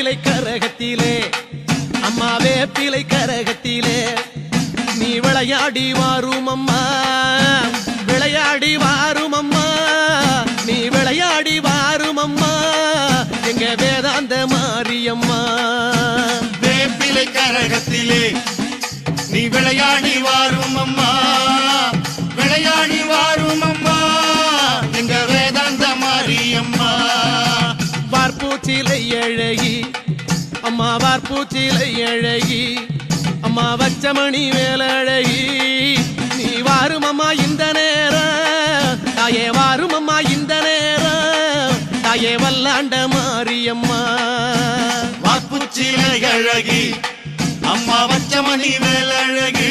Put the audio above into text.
வேப்பிலை கரகத்திலே அம்மா வேப்பிலை கரகத்திலே நீ விளையாடி வாரும் அம்மா விளையாடி வாரும் அம்மா நீ விளையாடி வாரும் அம்மா எங்க வேதாந்த மாரியம்மா வேப்பிலை கரகத்திலே நீ விளையாடி வாரும் அம்மா விளையாடி வாரும் அம்மா எங்க வேதாந்த மாரியம்மா வார்பூச்சிலை அழகி அம்மா வார்பூச்சிலை அழகி அம்மா வச்சமணி வேலழகி நீ வாரும் அம்மா இந்த நேரம் தாயே வாரும் அம்மா இந்த நேரம் தாயே வல்லாண்ட மாரியம்மா வாக்குச்சிலை அழகி அம்மா வச்சமணி வேலழகி